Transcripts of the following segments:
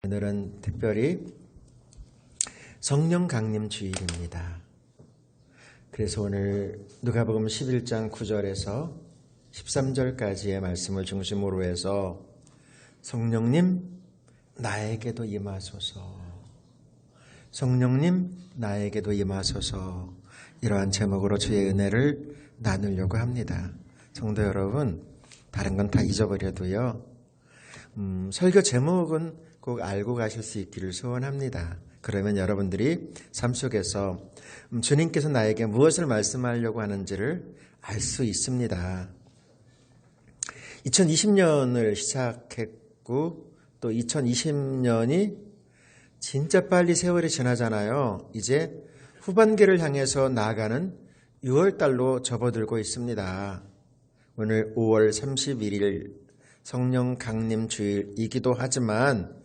오늘은 특별히 성령 강림 주일입니다. 그래서 오늘 누가복음 11장 9절에서 13절까지의 말씀을 중심으로 해서 성령님 나에게도 임하소서, 성령님 나에게도 임하소서, 이러한 제목으로 주의 은혜를 나누려고 합니다. 성도 여러분, 다른 건 다 잊어버려도요, 설교 제목은 꼭 알고 가실 수 있기를 소원합니다. 그러면 여러분들이 삶 속에서 주님께서 나에게 무엇을 말씀하려고 하는지를 알 수 있습니다. 2020년을 시작했고 또 2020년이 진짜 빨리 세월이 지나잖아요. 이제 후반기를 향해서 나아가는 6월달로 접어들고 있습니다. 오늘 5월 31일 성령 강림 주일이기도 하지만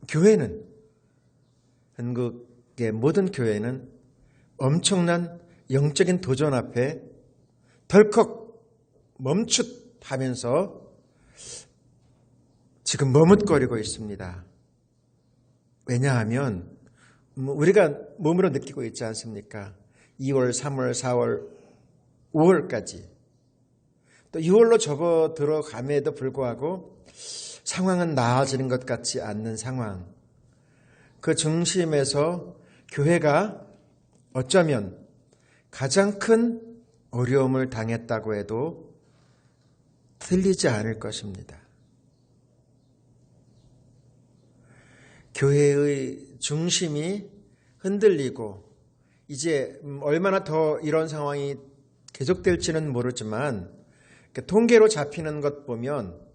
교회는, 한국의 모든 교회는 엄청난 영적인 도전 앞에 덜컥 멈칫하면서 지금 머뭇거리고 있습니다. 왜냐하면 우리가 몸으로 느끼고 있지 않습니까? 2월, 3월, 4월, 5월까지 또 6월로 접어들어감에도 불구하고 상황은 나아지는 것 같지 않는 상황, 그 중심에서 교회가 어쩌면 가장 큰 어려움을 당했다고 해도 틀리지 않을 것입니다. 교회의 중심이 흔들리고 이제 얼마나 더 이런 상황이 계속될지는 모르지만 통계로 잡히는 것 보면,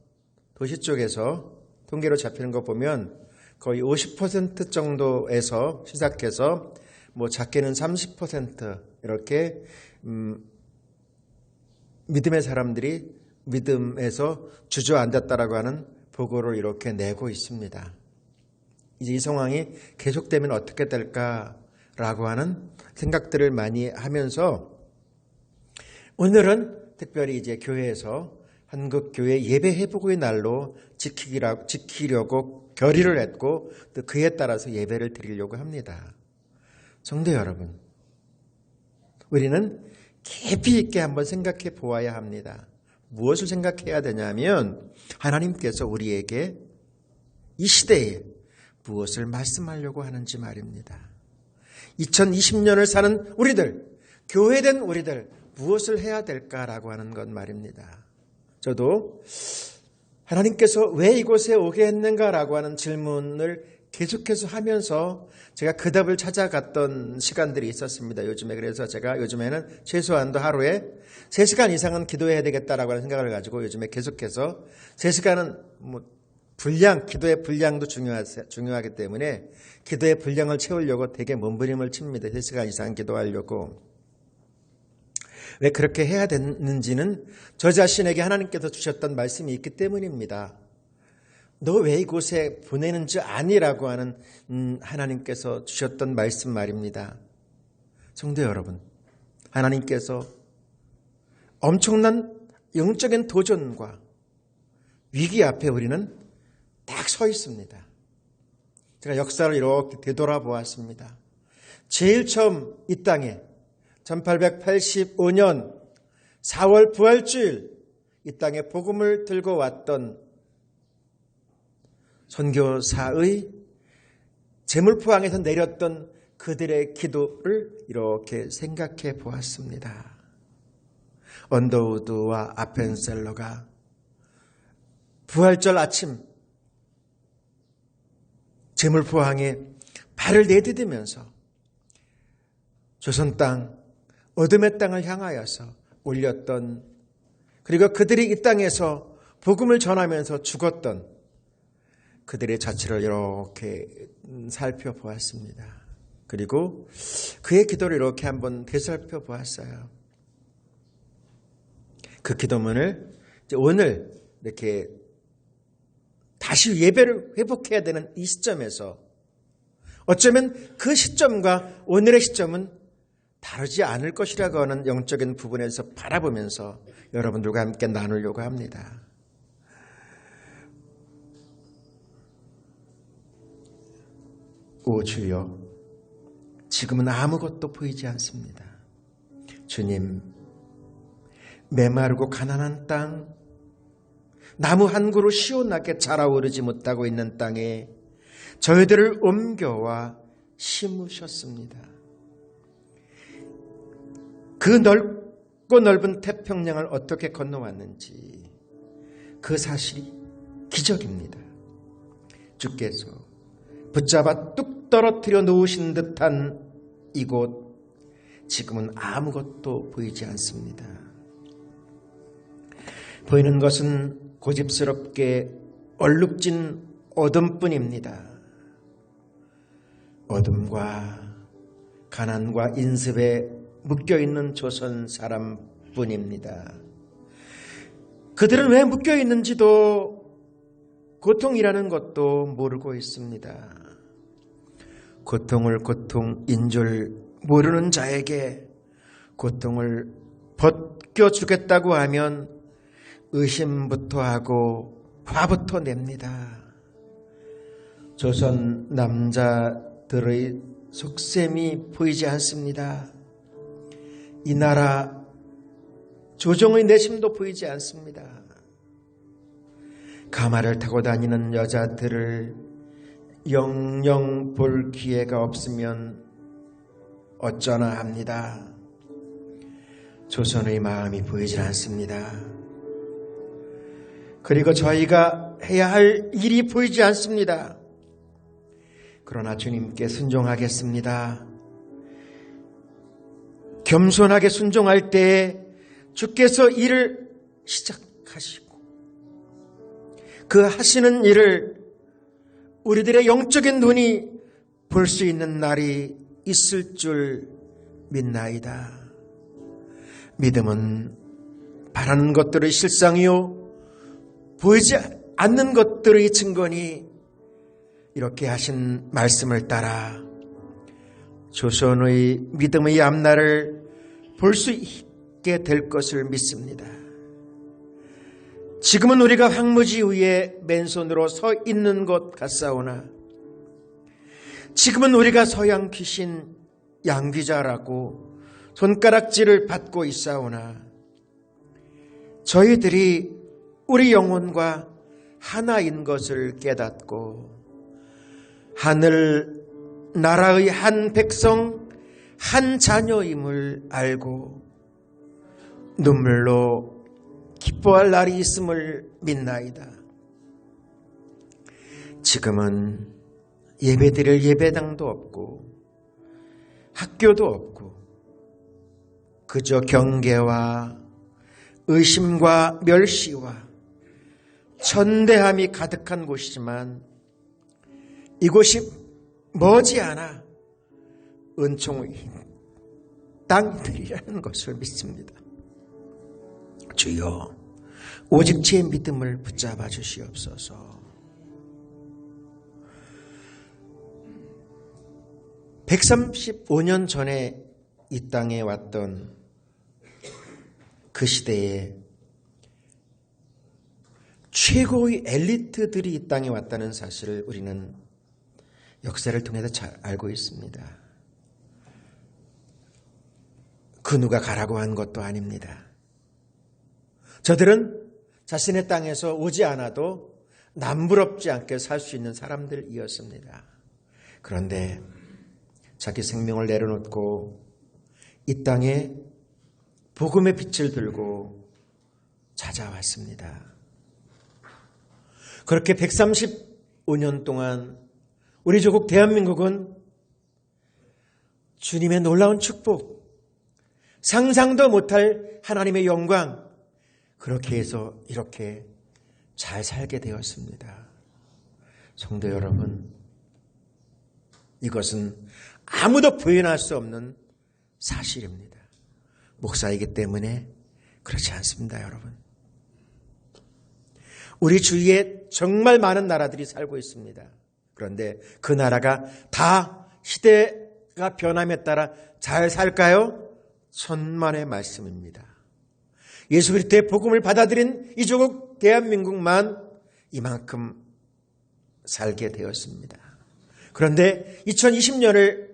도시 쪽에서 통계로 잡히는 것 보면 거의 50% 정도에서 시작해서 작게는 30% 이렇게 믿음의 사람들이 믿음에서 주저앉았다라고 하는 보고를 이렇게 내고 있습니다. 이제 이 상황이 계속되면 어떻게 될까라고 하는 생각들을 많이 하면서 오늘은 특별히 이제 교회에서 한국교회 예배회복의 날로 지키려고 결의를 했고 또 그에 따라서 예배를 드리려고 합니다. 성도 여러분, 우리는 깊이 있게 한번 생각해 보아야 합니다. 무엇을 생각해야 되냐면 하나님께서 우리에게 이 시대에 무엇을 말씀하려고 하는지 말입니다. 2020년을 사는 우리들, 교회된 우리들, 무엇을 해야 될까라고 하는 것 말입니다. 저도 하나님께서 왜 이곳에 오게 했는가라고 하는 질문을 계속해서 하면서 제가 그 답을 찾아갔던 시간들이 있었습니다. 요즘에. 그래서 제가 요즘에는 최소한도 하루에 3시간 이상은 기도해야 되겠다라고 하는 생각을 가지고 요즘에 계속해서 3시간은 기도의 분량도 중요하기 때문에 기도의 분량을 채우려고 되게 몸부림을 칩니다. 3시간 이상 기도하려고. 왜 그렇게 해야 되는지는 저 자신에게 하나님께서 주셨던 말씀이 있기 때문입니다. 너 왜 이곳에 보내는 줄 아니라고 하는 하나님께서 주셨던 말씀 말입니다. 성도 여러분, 하나님께서 엄청난 영적인 도전과 위기 앞에 우리는 딱 서 있습니다. 제가 역사를 이렇게 되돌아보았습니다. 제일 처음 이 땅에 1885년 4월 부활주일 이 땅에 복음을 들고 왔던 선교사의 제물포항에서 내렸던 그들의 기도를 이렇게 생각해 보았습니다. 언더우드와 아펜셀러가 부활절 아침 제물포항에 발을 내디디면서 조선 땅, 어둠의 땅을 향하여서 올렸던, 그리고 그들이 이 땅에서 복음을 전하면서 죽었던 그들의 자취를 이렇게 살펴보았습니다. 그리고 그의 기도를 이렇게 한번 되살펴 보았어요. 그 기도문을 오늘 이렇게 다시 예배를 회복해야 되는 이 시점에서 어쩌면 그 시점과 오늘의 시점은 다르지 않을 것이라고 하는 영적인 부분에서 바라보면서 여러분들과 함께 나누려고 합니다. 오 주여, 지금은 아무것도 보이지 않습니다. 주님, 메마르고 가난한 땅, 나무 한 그루 시원하게 자라오르지 못하고 있는 땅에 저희들을 옮겨와 심으셨습니다. 그 넓고 넓은 태평양을 어떻게 건너왔는지 그 사실이 기적입니다. 주께서 붙잡아 뚝 떨어뜨려 놓으신 듯한 이곳, 지금은 아무것도 보이지 않습니다. 보이는 것은 고집스럽게 얼룩진 어둠뿐입니다. 어둠과 가난과 인습에 묶여있는 조선 사람뿐입니다. 그들은 왜 묶여있는지도 고통이라는 것도 모르고 있습니다. 고통을 고통인 줄 모르는 자에게 고통을 벗겨주겠다고 하면 의심부터 하고 화부터 냅니다. 조선 남자들의 속셈이 보이지 않습니다. 이 나라 조정의 내심도 보이지 않습니다. 가마를 타고 다니는 여자들을 영영 볼 기회가 없으면 어쩌나 합니다. 조선의 마음이 보이질 않습니다. 그리고 저희가 해야 할 일이 보이지 않습니다. 그러나 주님께 순종하겠습니다. 겸손하게 순종할 때에 주께서 일을 시작하시고 그 하시는 일을 우리들의 영적인 눈이 볼 수 있는 날이 있을 줄 믿나이다. 믿음은 바라는 것들의 실상이요 보이지 않는 것들의 증거니 이렇게 하신 말씀을 따라 조선의 믿음의 앞날을 볼 수 있게 될 것을 믿습니다. 지금은 우리가 황무지 위에 맨손으로 서 있는 것 같사오나 지금은 우리가 서양 귀신 양귀자라고 손가락질을 받고 있사오나 저희들이 우리 영혼과 하나인 것을 깨닫고 하늘 나라의 한 백성 한 자녀임을 알고 눈물로 기뻐할 날이 있음을 믿나이다. 지금은 예배드릴 예배당도 없고 학교도 없고 그저 경계와 의심과 멸시와 천대함이 가득한 곳이지만 이곳이 머지않아 은총의 땅들이라는 것을 믿습니다. 주여, 오직 제 믿음을 붙잡아 주시옵소서. 135년 전에 이 땅에 왔던 그 시대에 최고의 엘리트들이 이 땅에 왔다는 사실을 우리는 역사를 통해서 잘 알고 있습니다. 그 누가 가라고 한 것도 아닙니다. 저들은 자신의 땅에서 오지 않아도 남부럽지 않게 살 수 있는 사람들이었습니다. 그런데 자기 생명을 내려놓고 이 땅에 복음의 빛을 들고 찾아왔습니다. 그렇게 135년 동안 우리 조국 대한민국은 주님의 놀라운 축복, 상상도 못할 하나님의 영광, 그렇게 해서 이렇게 잘 살게 되었습니다. 성도 여러분, 이것은 아무도 부인할 수 없는 사실입니다. 목사이기 때문에 그렇지 않습니다, 여러분. 우리 주위에 정말 많은 나라들이 살고 있습니다. 그런데 그 나라가 다 시대가 변함에 따라 잘 살까요? 천만의 말씀입니다. 예수 그리스도의 복음을 받아들인 이 조국 대한민국만 이만큼 살게 되었습니다. 그런데 2020년을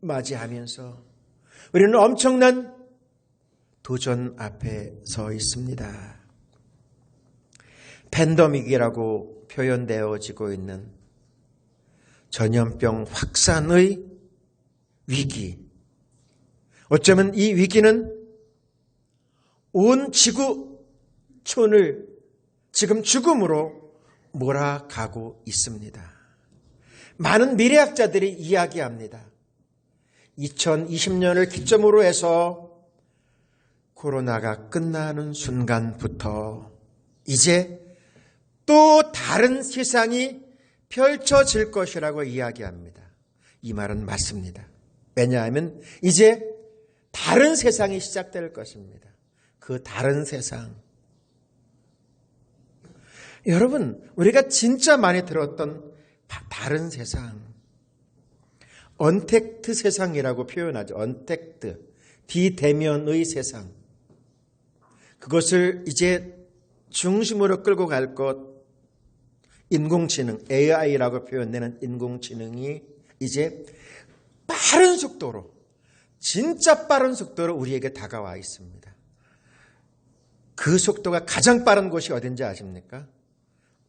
맞이하면서 우리는 엄청난 도전 앞에 서 있습니다. 팬데믹이라고 표현되어지고 있는 전염병 확산의 위기. 어쩌면 이 위기는 온 지구촌을 지금 죽음으로 몰아가고 있습니다. 많은 미래학자들이 이야기합니다. 2020년을 기점으로 해서 코로나가 끝나는 순간부터 이제 또 다른 세상이 펼쳐질 것이라고 이야기합니다. 이 말은 맞습니다. 왜냐하면 이제 다른 세상이 시작될 것입니다. 그 다른 세상. 여러분, 우리가 진짜 많이 들었던 다른 세상. 언택트 세상이라고 표현하죠. 언택트. 비대면의 세상. 그것을 이제 중심으로 끌고 갈 것. 인공지능, AI라고 표현되는 인공지능이 이제 빠른 속도로, 진짜 빠른 속도로 우리에게 다가와 있습니다. 그 속도가 가장 빠른 곳이 어딘지 아십니까?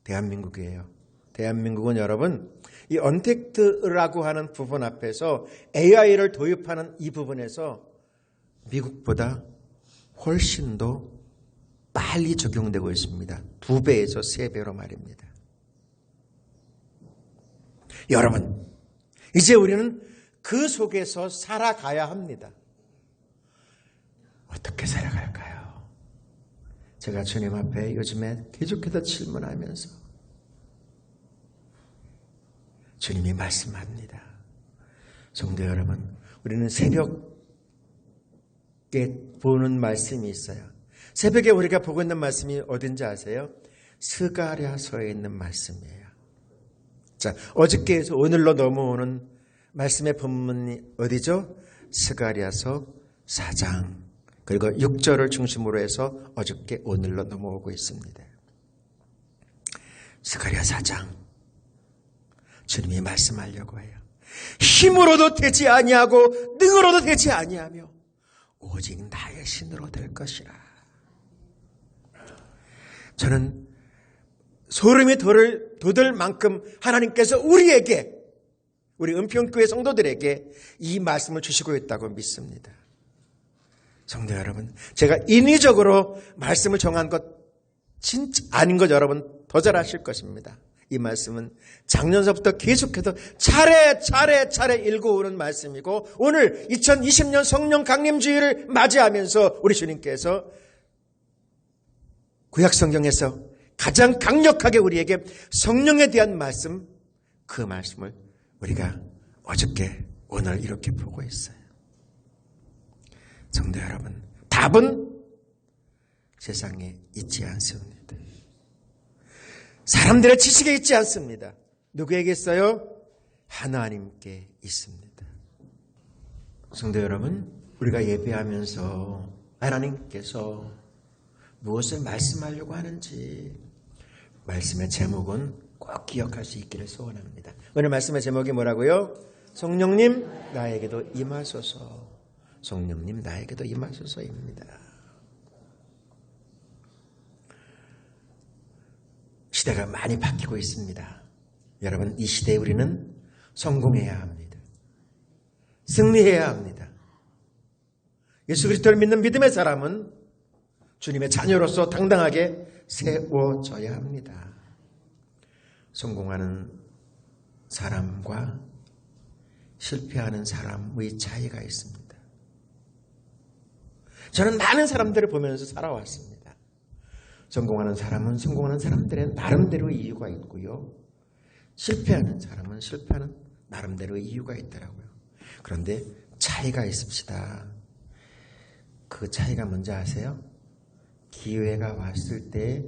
대한민국이에요. 대한민국은 여러분, 이 언택트라고 하는 부분 앞에서 AI를 도입하는 이 부분에서 미국보다 훨씬 더 빨리 적용되고 있습니다. 2배에서 3배로 말입니다. 여러분, 이제 우리는 그 속에서 살아가야 합니다. 어떻게 살아갈까요? 제가 주님 앞에 요즘에 계속해서 질문하면서 주님이 말씀합니다. 성도 여러분, 우리는 새벽에 보는 말씀이 있어요. 새벽에 우리가 보고 있는 말씀이 어딘지 아세요? 스가랴서에 있는 말씀이에요. 자, 어저께에서 오늘로 넘어오는 말씀의 본문이 어디죠? 스가랴서 4장 그리고 6절을 중심으로 해서 어저께 오늘로 넘어오고 있습니다. 스가랴 4장 주님이 말씀하려고 해요. 힘으로도 되지 아니하고 능으로도 되지 아니하며 오직 나의 신으로 될 것이라. 저는 소름이 돋을 만큼 하나님께서 우리에게, 우리 은평교회 성도들에게 이 말씀을 주시고 있다고 믿습니다. 성도 여러분, 제가 인위적으로 말씀을 정한 것 진짜 아닌 것 여러분 더 잘 아실 것입니다. 이 말씀은 작년서부터 계속해서 차례 읽어오는 말씀이고 오늘 2020년 성령 강림주의를 맞이하면서 우리 주님께서 구약성경에서 가장 강력하게 우리에게 성령에 대한 말씀, 그 말씀을 우리가 어저께 오늘 이렇게 보고 있어요. 성도 여러분, 답은 세상에 있지 않습니다. 사람들의 지식에 있지 않습니다. 누구에게 있어요? 하나님께 있습니다. 성도 여러분, 우리가 예배하면서 하나님께서 무엇을 말씀하려고 하는지 말씀의 제목은 꼭 기억할 수 있기를 소원합니다. 오늘 말씀의 제목이 뭐라고요? 성령님 나에게도 임하소서. 성령님 나에게도 임하소서입니다. 시대가 많이 바뀌고 있습니다. 여러분, 이 시대에 우리는 성공해야 합니다. 승리해야 합니다. 예수 그리스도를 믿는 믿음의 사람은 주님의 자녀로서 당당하게 세워져야 합니다. 성공하는 사람과 실패하는 사람의 차이가 있습니다. 저는 많은 사람들을 보면서 살아왔습니다. 성공하는 사람은 성공하는 사람들의 나름대로의 이유가 있고요. 실패하는 사람은 실패하는 나름대로의 이유가 있더라고요. 그런데 차이가 있습니다. 그 차이가 뭔지 아세요? 기회가 왔을 때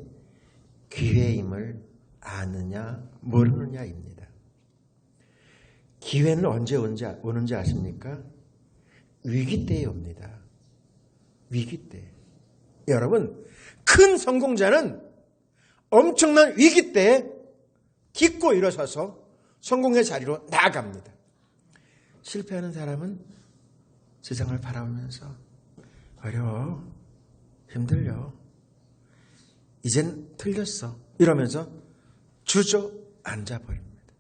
기회임을 아느냐 모르느냐입니다. 기회는 언제 오는지 아십니까? 위기 때에 옵니다. 위기 때. 여러분, 큰 성공자는 엄청난 위기 때에 딛고 일어서서 성공의 자리로 나아갑니다. 실패하는 사람은 세상을 바라보면서 어려워, 힘들려, 이젠 틀렸어 이러면서 주저앉아 버립니다.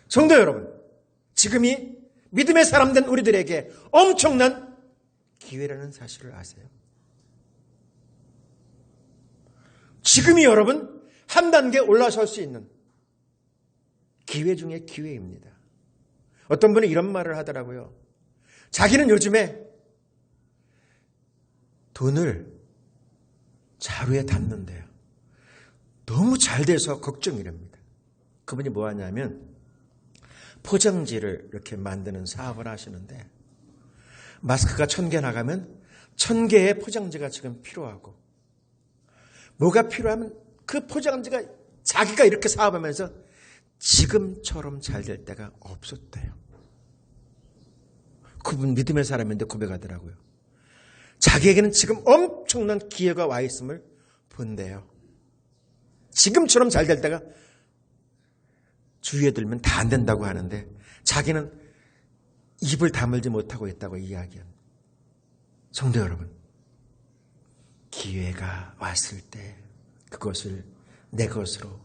성도 여러분, 지금이 믿음의 사람 된 우리들에게 엄청난 기회라는 사실을 아세요? 지금이 여러분 한 단계 올라설 수 있는 기회 중에 기회입니다. 어떤 분이 이런 말을 하더라고요. 자기는 요즘에 돈을 자루에 담는데요. 너무 잘 돼서 걱정이랍니다. 그분이 뭐 하냐면 포장지를 이렇게 만드는 사업을 하시는데 마스크가 1000개 나가면 1000개의 포장지가 지금 필요하고 뭐가 필요하면 그 포장지가 자기가 이렇게 사업하면서 지금처럼 잘 될 때가 없었대요. 그분 믿음의 사람인데 고백하더라고요. 자기에게는 지금 엄청난 기회가 와 있음을 본대요. 지금처럼 잘 될 때가 주위에 들면 다 안 된다고 하는데 자기는 입을 다물지 못하고 있다고 이야기합니다. 성도 여러분, 기회가 왔을 때 그것을 내 것으로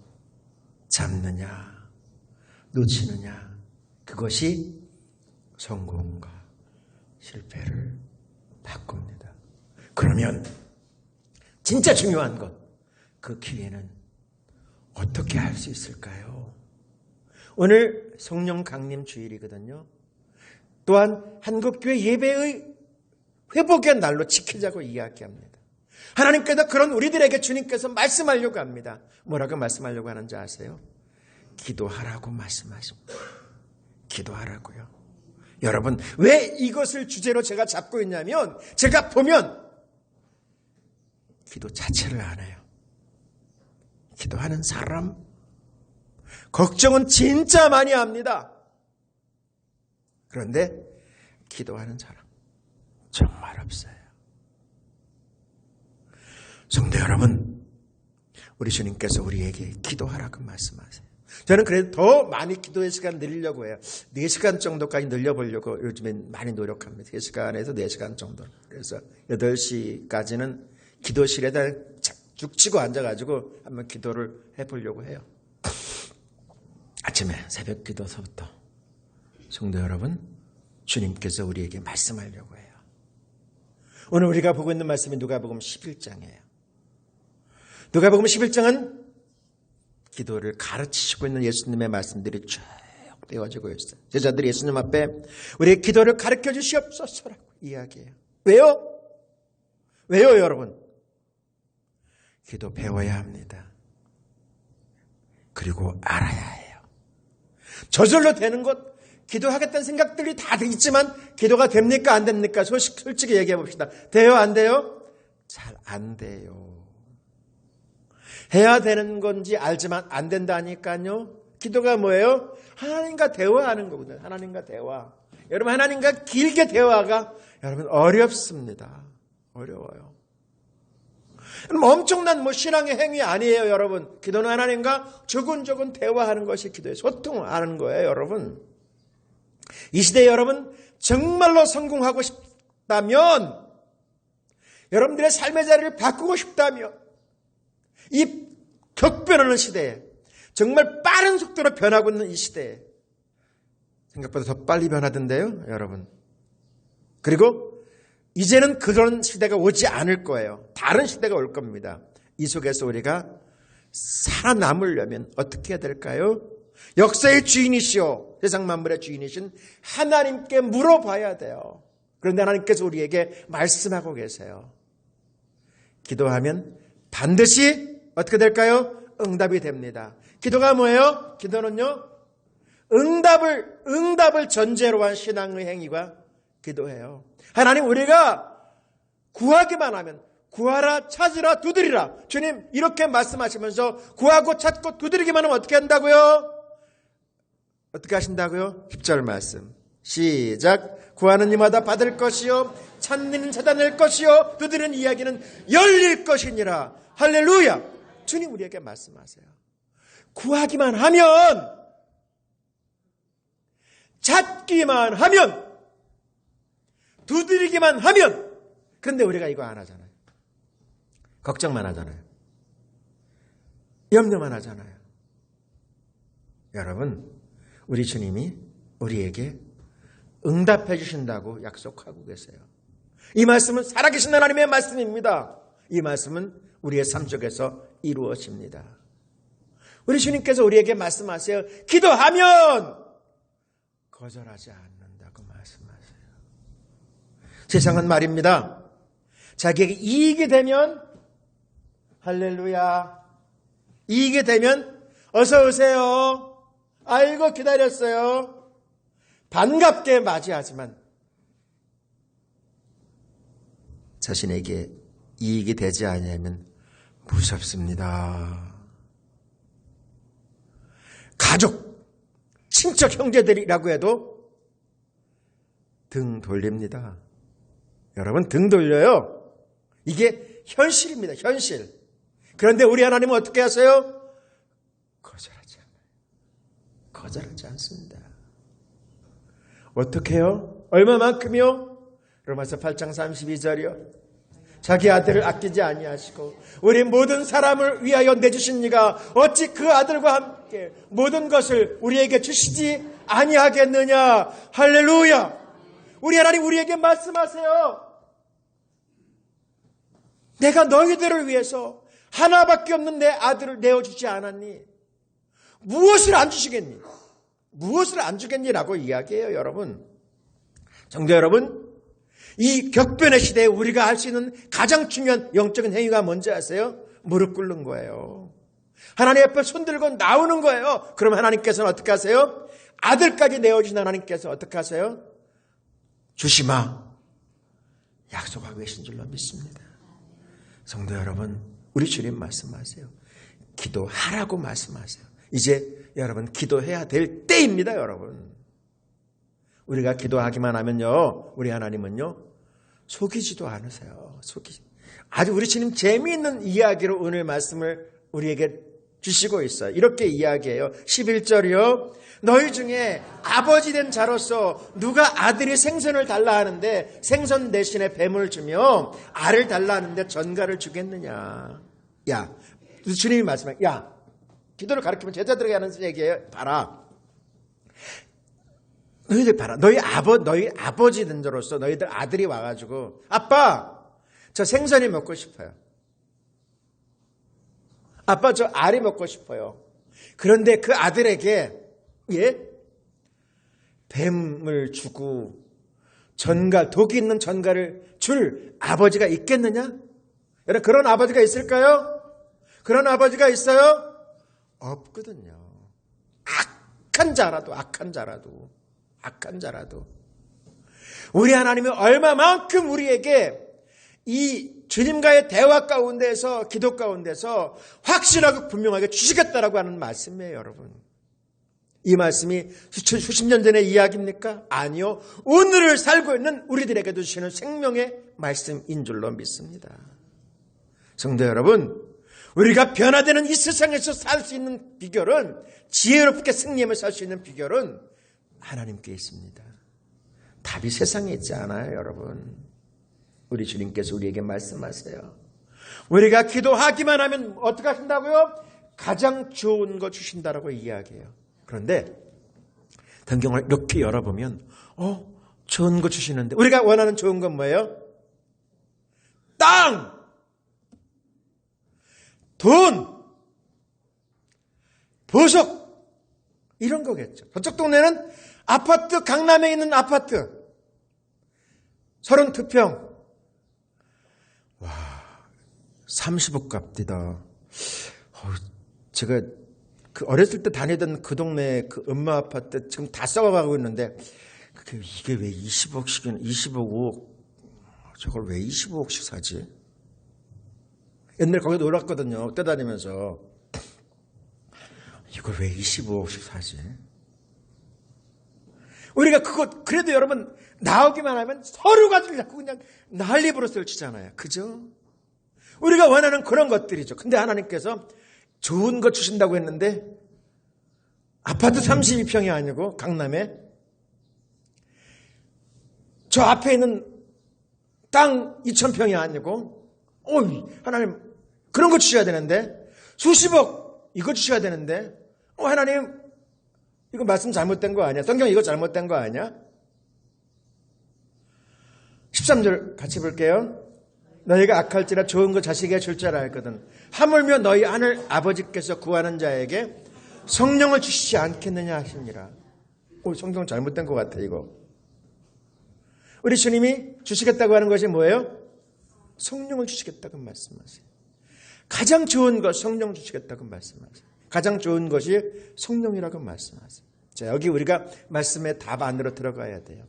잡느냐 놓치느냐, 그것이 성공과 실패를 바꿉니다. 그러면 진짜 중요한 것, 그 기회는 어떻게 할 수 있을까요? 오늘 성령 강림 주일이거든요. 또한 한국교회 예배의 회복의 날로 지키자고 이야기합니다. 하나님께서 그런 우리들에게 주님께서 말씀하려고 합니다. 뭐라고 말씀하려고 하는지 아세요? 기도하라고 말씀하십니다. 기도하라고요. 여러분, 왜 이것을 주제로 제가 잡고 있냐면 제가 보면 기도 자체를 안 해요. 기도하는 사람, 걱정은 진짜 많이 합니다. 그런데 기도하는 사람 정말 없어요. 성도 여러분, 우리 주님께서 우리에게 기도하라고 말씀하세요. 저는 그래도 더 많이 기도의 시간 늘리려고 해요. 4시간 정도까지 늘려보려고 요즘엔 많이 노력합니다. 3시간에서 4시간 정도. 그래서 8시까지는 기도실에다 죽 치고 앉아가지고 한번 기도를 해보려고 해요. 아침에 새벽 기도서부터 성도 여러분, 주님께서 우리에게 말씀하려고 해요. 오늘 우리가 보고 있는 말씀이 누가복음 11장이에요. 누가복음 11장은 기도를 가르치시고 있는 예수님의 말씀들이 쭉 되어지고 있어요. 제자들이 예수님 앞에 우리의 기도를 가르쳐 주시옵소서라고 이야기해요. 왜요? 왜요, 여러분? 기도 배워야 합니다. 그리고 알아야 해요. 저절로 되는 것, 기도하겠다는 생각들이 다 있지만 기도가 됩니까? 안 됩니까? 솔직히 얘기해 봅시다. 돼요? 안 돼요? 잘 안 돼요. 해야 되는 건지 알지만 안 된다니까요. 기도가 뭐예요? 하나님과 대화하는 거거든요. 하나님과 대화. 여러분, 하나님과 길게 대화가 여러분 어렵습니다. 어려워요. 엄청난 신앙의 행위 아니에요, 여러분. 기도는 하나님과 조근조근 대화하는 것이 기도예요. 소통하는 거예요, 여러분. 이 시대에 여러분 정말로 성공하고 싶다면, 여러분들의 삶의 자리를 바꾸고 싶다면, 이 격변하는 시대에, 정말 빠른 속도로 변하고 있는 이 시대에, 생각보다 더 빨리 변하던데요, 여러분. 그리고 이제는 그런 시대가 오지 않을 거예요. 다른 시대가 올 겁니다. 이 속에서 우리가 살아남으려면 어떻게 해야 될까요? 역사의 주인이시오, 세상 만물의 주인이신 하나님께 물어봐야 돼요. 그런데 하나님께서 우리에게 말씀하고 계세요. 기도하면 반드시 어떻게 될까요? 응답이 됩니다. 기도가 뭐예요? 기도는요, 응답을 전제로 한 신앙의 행위가 기도해요. 하나님, 우리가 구하기만 하면, 구하라, 찾으라, 두드리라. 주님 이렇게 말씀하시면서 구하고 찾고 두드리기만 하면 어떻게 한다고요? 어떻게 하신다고요? 10절 말씀 시작. 구하는 이마다 받을 것이요, 찾는 이는 찾아낼 것이요, 두드리는 이야기는 열릴 것이니라. 할렐루야. 주님 우리에게 말씀하세요. 구하기만 하면 찾기만 하면, 두드리기만 하면. 그런데 우리가 이거 안 하잖아요. 걱정만 하잖아요. 염려만 하잖아요. 여러분, 우리 주님이 우리에게 응답해 주신다고 약속하고 계세요. 이 말씀은 살아계신 하나님의 말씀입니다. 이 말씀은 우리의 삶 속에서 이루어집니다. 우리 주님께서 우리에게 말씀하세요. 기도하면 거절하지 않는다고 말씀하세요. 세상은 말입니다. 자기에게 이익이 되면 할렐루야, 이익이 되면 어서 오세요, 아이고 기다렸어요, 반갑게 맞이하지만 자신에게 이익이 되지 않으면 무섭습니다. 가족, 친척 형제들이라고 해도 등 돌립니다. 여러분, 등 돌려요. 이게 현실입니다. 현실. 그런데 우리 하나님은 어떻게 하세요? 거절하지 않아요. 거절하지 않습니다. 어떻게 해요? 얼마만큼이요? 로마서 8장 32절이요. 자기 아들을 아끼지 아니하시고 우리 모든 사람을 위하여 내주신 이가 어찌 그 아들과 함께 모든 것을 우리에게 주시지 아니하겠느냐. 할렐루야. 우리 하나님 우리에게 말씀하세요. 내가 너희들을 위해서 하나밖에 없는 내 아들을 내어주지 않았니? 무엇을 안 주시겠니? 무엇을 안 주겠니라고 이야기해요. 여러분, 성도 여러분, 이 격변의 시대에 우리가 할 수 있는 가장 중요한 영적인 행위가 뭔지 아세요? 무릎 꿇는 거예요. 하나님 앞에 손들고 나오는 거예요. 그럼 하나님께서는 어떻게 하세요? 아들까지 내어주신 하나님께서 어떻게 하세요? 주시마 약속하고 계신 줄로 믿습니다. 성도 여러분, 우리 주님 말씀하세요. 기도하라고 말씀하세요. 이제 여러분 기도해야 될 때입니다. 여러분, 우리가 기도하기만 하면요, 우리 하나님은요 속이지도 않으세요. 아주 우리 주님 재미있는 이야기로 오늘 말씀을 우리에게 주시고 있어요. 이렇게 이야기해요. 11절이요. 너희 중에 아버지 된 자로서 누가 아들이 생선을 달라 하는데 생선 대신에 뱀을 주며 알을 달라 하는데 전갈을 주겠느냐. 야, 주님이 말씀해요. 야, 기도를 가르치면 제자들에게 하는 얘기예요. 봐라. 너희들 봐라. 너희 아버지 된 자로서 너희들 아들이 와가지고 아빠, 저 생선이 먹고 싶어요. 아빠, 저 알이 먹고 싶어요. 그런데 그 아들에게 뱀을 주고 전갈, 독이 있는 전갈을 줄 아버지가 있겠느냐? 여러분, 그런 아버지가 있을까요? 그런 아버지가 있어요? 없거든요. 악한 자라도 우리 하나님이 얼마만큼 우리에게 이 주님과의 대화 가운데서, 기도 가운데서 확실하고 분명하게 주시겠다라고 하는 말씀이에요. 여러분, 이 말씀이 수십 년 전의 이야기입니까? 아니요, 오늘을 살고 있는 우리들에게도 주시는 생명의 말씀인 줄로 믿습니다. 성도 여러분, 우리가 변화되는 이 세상에서 살 수 있는 비결은, 지혜롭게 승리하며 살 수 있는 비결은 하나님께 있습니다. 답이 세상에 있지 않아요. 여러분, 우리 주님께서 우리에게 말씀하세요. 우리가 기도하기만 하면 어떻게 하신다고요? 가장 좋은 거 주신다라고 이야기해요. 그런데 성경을 이렇게 열어보면 좋은 거 주시는데, 우리가 원하는 좋은 건 뭐예요? 땅, 돈, 보석, 이런 거겠죠. 저쪽 동네는 아파트, 강남에 있는 아파트 32평. 와, 30억 값디다. 제가 어렸을 때 다니던 그 동네 그 엄마 아파트 지금 다 썩어가고 있는데, 이게 왜 20억씩이나, 20억, 5억, 저걸 왜 25억씩 사지? 옛날에 거기 놀았거든요. 뛰어다니면서. 이걸 왜 25억씩 사지? 우리가 그래도 여러분, 나오기만 하면 서로 가지고 자꾸 그냥 난리부르스를 치잖아요. 그죠? 우리가 원하는 그런 것들이죠. 근데 하나님께서 좋은 거 주신다고 했는데, 아파트 32평이 아니고 강남에 저 앞에 있는 땅 2,000평이 아니고, 하나님, 그런 거 주셔야 되는데, 수십억, 이거 주셔야 되는데, 하나님, 이거 말씀 잘못된 거 아니야? 성경 이거 잘못된 거 아니야? 13절 같이 볼게요. 너희가 악할지라 좋은 거 자식에게 줄 줄 알거든. 하물며 너희 하늘 아버지께서 구하는 자에게 성령을 주시지 않겠느냐 하시니라. 성경 잘못된 것 같아 이거. 우리 주님이 주시겠다고 하는 것이 뭐예요? 성령을 주시겠다고 말씀하세요. 가장 좋은 것 성령 주시겠다고 말씀하세요. 가장 좋은 것이 성령이라고 말씀하세요. 자, 여기 우리가 말씀의 답 안으로 들어가야 돼요.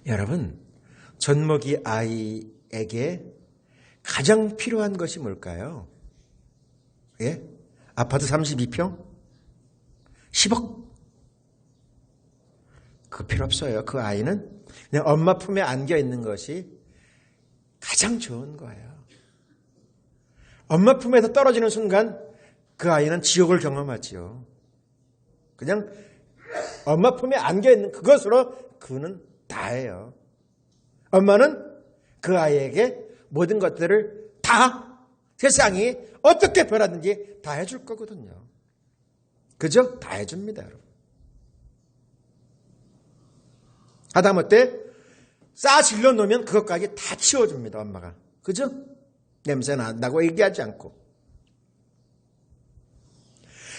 여러분, 젖먹이 아이에게 가장 필요한 것이 뭘까요? 예? 아파트 32평? 10억? 그거 필요 없어요. 그 아이는 그냥 엄마 품에 안겨 있는 것이 가장 좋은 거예요. 엄마 품에서 떨어지는 순간 그 아이는 지옥을 경험하지요. 그냥 엄마 품에 안겨 있는 그것으로 그는 다예요. 엄마는 그 아이에게 모든 것들을 다 세상이 어떻게 변하든지 다 해줄 거거든요. 그죠? 다 해줍니다, 여러분. 하다못해 싸 질러 놓으면 그것까지 다 치워줍니다, 엄마가. 그죠? 냄새 난다고 얘기하지 않고.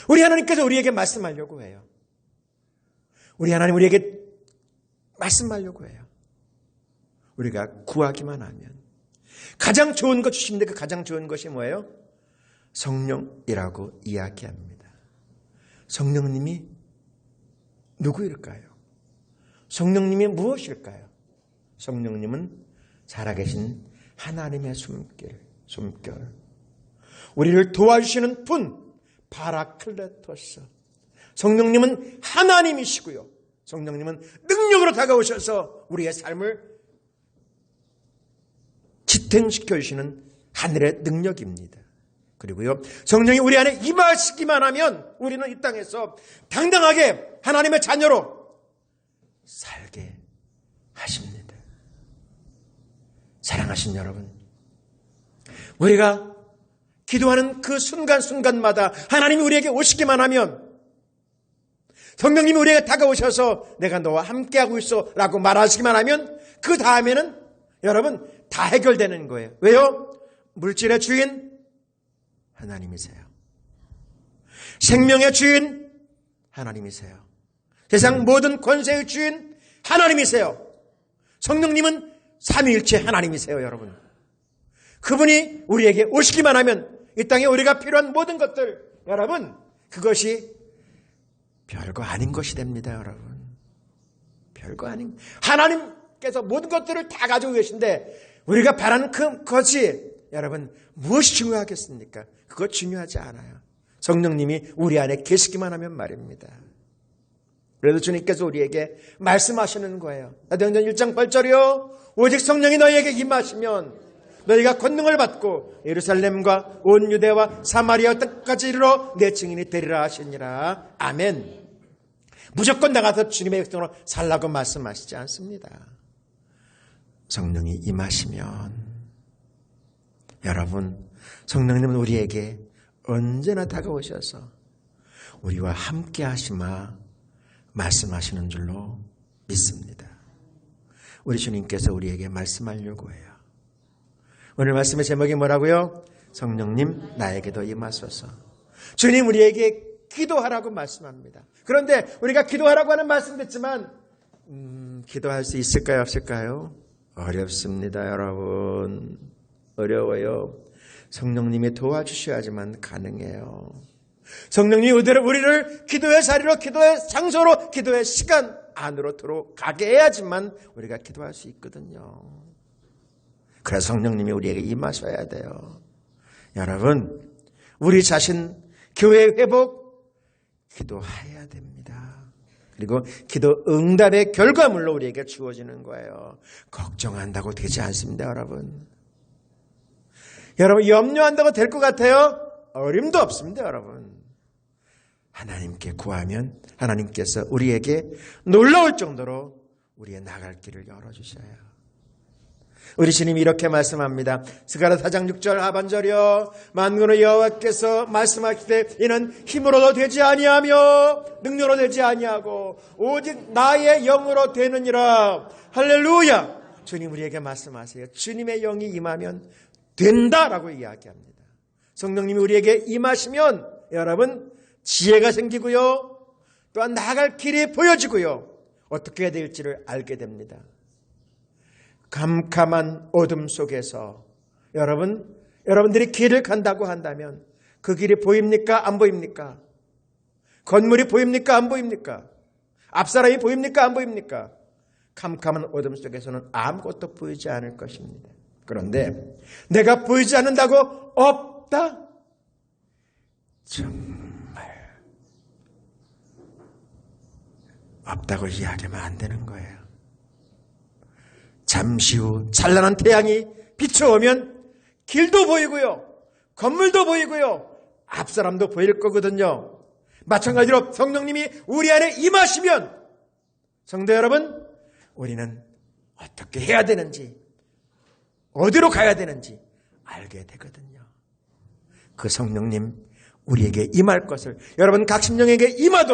우리 하나님께서 우리에게 말씀하려고 해요. 우리 하나님 우리에게 말씀하려고 해요. 우리가 구하기만 하면. 가장 좋은 것 주시는데 그 가장 좋은 것이 뭐예요? 성령이라고 이야기합니다. 성령님이 누구일까요? 성령님이 무엇일까요? 성령님은 살아계신 하나님의 숨결. 우리를 도와주시는 분, 파라클레토스. 성령님은 하나님이시고요. 성령님은 능력으로 다가오셔서 우리의 삶을 지탱시켜 주시는 하늘의 능력입니다. 그리고요, 성령이 우리 안에 임하시기만 하면 우리는 이 땅에서 당당하게 하나님의 자녀로 살게 하십니다. 사랑하신 여러분, 우리가 기도하는 그 순간순간마다 하나님이 우리에게 오시기만 하면, 성령님이 우리에게 다가오셔서 내가 너와 함께하고 있어 라고 말하시기만 하면 그 다음에는 여러분 다 해결되는 거예요. 왜요? 물질의 주인 하나님이세요. 생명의 주인 하나님이세요. 세상 모든 권세의 주인 하나님이세요. 성령님은 삼위일체 하나님이세요, 여러분. 그분이 우리에게 오시기만 하면 이 땅에 우리가 필요한 모든 것들, 여러분, 그것이 별거 아닌 것이 됩니다, 여러분. 별거 아닌, 하나님께서 모든 것들을 다 가지고 계신데 우리가 바라는 그것이 여러분 무엇이 중요하겠습니까? 그거 중요하지 않아요. 성령님이 우리 안에 계시기만 하면 말입니다. 그래도 주님께서 우리에게 말씀하시는 거예요. 사도행전 1장 8절이요. 오직 성령이 너희에게 임하시면 너희가 권능을 받고 예루살렘과 온 유대와 사마리아 땅까지 이르러 내 증인이 되리라 하시니라. 아멘. 무조건 나가서 주님의 백성으로 살라고 말씀하시지 않습니다. 성령이 임하시면, 여러분, 성령님은 우리에게 언제나 다가오셔서 우리와 함께 하시마 말씀하시는 줄로 믿습니다. 우리 주님께서 우리에게 말씀하려고 해요. 오늘 말씀의 제목이 뭐라고요? 성령님 나에게도 임하소서. 주님 우리에게 기도하라고 말씀합니다. 그런데 우리가 기도하라고 하는 말씀 듣지만 기도할 수 있을까요? 없을까요? 어렵습니다, 여러분. 어려워요. 성령님이 도와주셔야지만 가능해요. 성령님이 우리를 기도의 자리로, 기도의 장소로, 기도의 시간 안으로 들어가게 해야지만 우리가 기도할 수 있거든요. 그래서 성령님이 우리에게 임하셔야 돼요. 여러분, 우리 자신 교회 회복 기도해야 됩니다. 그리고 기도 응답의 결과물로 우리에게 주어지는 거예요. 걱정한다고 되지 않습니다, 여러분. 여러분, 염려한다고 될 것 같아요? 어림도 없습니다, 여러분. 하나님께 구하면 하나님께서 우리에게 놀라울 정도로 우리의 나갈 길을 열어주셔요. 우리 주님이 이렇게 말씀합니다. 스가랴 4장 6절 하반절이요, 만군의 여호와께서 말씀하시되 이는 힘으로도 되지 아니하며 능력으로 되지 아니하고 오직 나의 영으로 되느니라. 할렐루야. 주님 우리에게 말씀하세요. 주님의 영이 임하면 된다라고 이야기합니다. 성령님이 우리에게 임하시면 여러분 지혜가 생기고요, 또한 나아갈 길이 보여지고요, 어떻게 해야 될지를 알게 됩니다. 캄캄한 어둠 속에서 여러분들이 길을 간다고 한다면 그 길이 보입니까? 안 보입니까? 건물이 보입니까? 안 보입니까? 앞사람이 보입니까? 안 보입니까? 캄캄한 어둠 속에서는 아무것도 보이지 않을 것입니다. 그런데 내가 보이지 않는다고 없다? 정말 없다고 이야기하면 안 되는 거예요. 잠시 후 찬란한 태양이 비춰오면 길도 보이고요, 건물도 보이고요, 앞사람도 보일 거거든요. 마찬가지로 성령님이 우리 안에 임하시면 성도 여러분, 우리는 어떻게 해야 되는지, 어디로 가야 되는지 알게 되거든요. 그 성령님 우리에게 임할 것을 여러분 각 심령에게 임하도록